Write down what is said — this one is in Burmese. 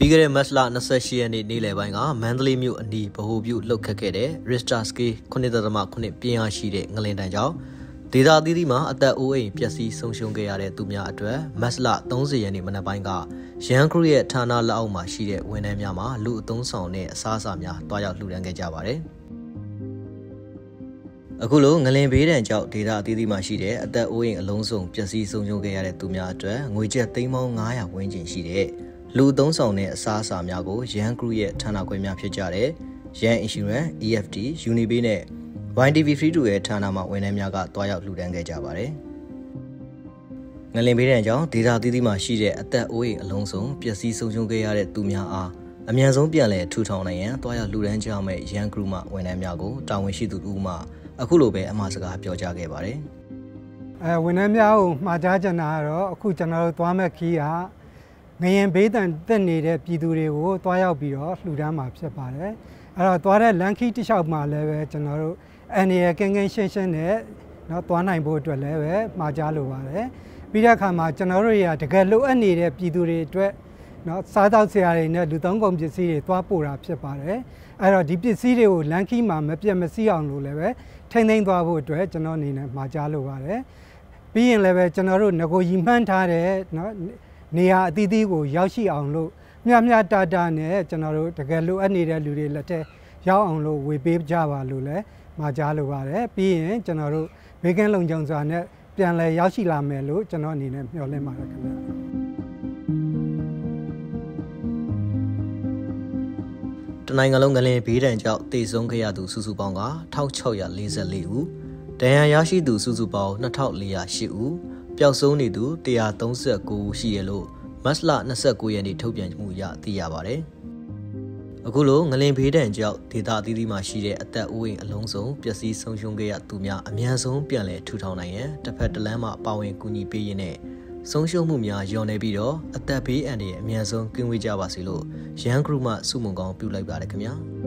ပြီးခဲ့တဲ့မတ်လ28ရက်နေ့နေ့လယ်ပိုင်းကမန္တလေးမြို့အနီးဗဟိုပြုလှုပ်ခတ်ခဲ့တဲ့ Richter Scale 9.9 ပြင်းအားရှိတဲ့ငလင်တန်းကြောင့်ဒေသအသီးသီးမှာအသက်အိုးအိမ်ပျက်စီးဆုံးရှုံးခဲ့ရတဲ့သူများအတွက်မတ်လ30ရက်နေ့မနက်ပိုင်းကရန်ကရုရဲ့ဌာနလက်အောက်မှာရှိတဲ့ဝန်ထမ်းများမှာလူအသုံးဆောင်နဲ့အစားအစာများတွားရောက်လှူဒါန်းခဲ့ကြပါတယ်အခုလိုငလင်ဘေးဒဏ်ကြောင့်ဒေသအသီးသီးမှာရှိတဲ့အသက်အိုးအိမ်အလုံးစုံပျက်စီးဆုံးရှုံးခဲ့ရတဲ့သူများအတွက်ငွေကျပ်သိန်းပေါင်း900ဝန်းကျင်ရှိတဲ့လူအသုံးဆောင်တဲ့အစားအစာများကိုရန်ကရုရဲ့ဌာနခွဲများဖြစ်ကြတဲ့ရန် Insurance, EFT, Unipay နဲ့ YTV Free to ရဲ့ဌာနမှဝန်ထမ်းများကတွားရောက်လှူဒါန်းခဲ့ကြပါတယ်။ငလင်ဘေးဒဏ်ကြောင့်ဒေသအသီးသီးမှာရှိတဲ့အသက်အိုးအိမ်အလုံးစုံပျက်စီးဆုံးရှုံးခဲ့ရတဲ့သူများအားအမြန်ဆုံးပြန်လည်ထူထောင်နိုင်ရန်တွားရောက်လှူဒါန်းကြမယ့်ရန်ကရုမှဝန်ထမ်းများကိုတာဝန်ရှိသူတို့မှအခုလိုပဲအမှားစကားပြောကြားခဲ့ပါတယ်။ဝန်ထမ်းများကိုမှာကြားချင်တာကတော့အခုကျွန်တော်တို့သွားမဲ့ခီးကငရင်ဘေးတန်တက်နေတဲ့ပြည်သူတွေကိုတွားရောက်ပြီးတော့လှူဒါန်းမှာဖြစ်ပါတယ်။အဲ့တော့သွားတဲ့လမ်းခီးတစ်လျှောက်မှာလည်းပဲကျွန်တော်တို့အန်ရကင်းကင်းရှင်းရှင်းနဲ့တော့သွားနိုင်ဖို့အတွက်လည်းပဲမှာကြားလိုပါတယ်။ပြီးတဲ့အခါမှာကျွန်တော်တို့ရတကယ်လိုအပ်နေတဲ့ပြည်သူတွေအတွက်နော်စားသောက်စရာတွေနဲ့လူသုံးကုန်ပစ္စည်းတွေသွားပို့တာဖြစ်ပါတယ်။အဲ့တော့ဒီပစ္စည်းတွေကိုလမ်းခီးမှာမပြတ်မစီးအောင်လို့လည်းပဲထိမ့်သိမ်းသွားဖို့အတွက်ကျွန်တော်အနေနဲ့မှာကြားလိုပါတယ်။ပြီးရင်လည်းပဲကျွန်တော်တို့ငကိုရီမှန်းထားတဲ့နော်နေရာအသီးသီးကိုရောက်ရှိအောင်လို့မျှတာနဲ့ကျွန်တော်တို့တကယ်လိုအပ်နေတဲ့လူတွေလက်ထက်ရောက်အောင်လို့ဝေပေးကြပါလို့လည်းမှာကြားလိုပါတယ်ပြီးရင်ကျွန်တော်တို့ဘေးကင်းလုံခြုံစွာနဲ့ပြန်လည်ရောက်ရှိလာမယ်လို့ကျွန်တော်အနေနဲ့မျှော်လင့်ပါတယ်ခင်ဗျာတနိုင်ငံလုံးငလင်ဘေးဒဏ်ကြောင့်တေဆုံးခဲ့ရသူစုစုပေါင်းက1644ဦးဒဏ်ရာရရှိသူစုစုပေါင်း2408ဦးပျောက်ဆုံးနေသူ139ဦးရှိရလို့မတ်လ29ရက်နေ့ထုတ်ပြန်မှုအရသိရပါတယ်။အခုလိုငလင်ဘေးဒဏ်ကြောင့်ဒေသအသီးသီးမှာရှိတဲ့အသက်အိုးအိမ်အလုံးစုံပျက်စီးဆုံးရှုံးခဲ့ရသူများအများဆုံးပြန်လည်ထူထောင်နိုင်ရန်တစ်ဖက်တစ်လမ်းမှပါဝင်ကူညီပေးရင်းနဲ့ဆုံးရှုံးမှုများလျော့နေပြီးတော့အသက်ဘေးအန္တရာယ်အများဆုံးကင်းဝေးကြပါစေလို့ရန်ကရုမှစုမုံကောင်းပြုလိုက်ပါတယ်ခင်ဗျာ။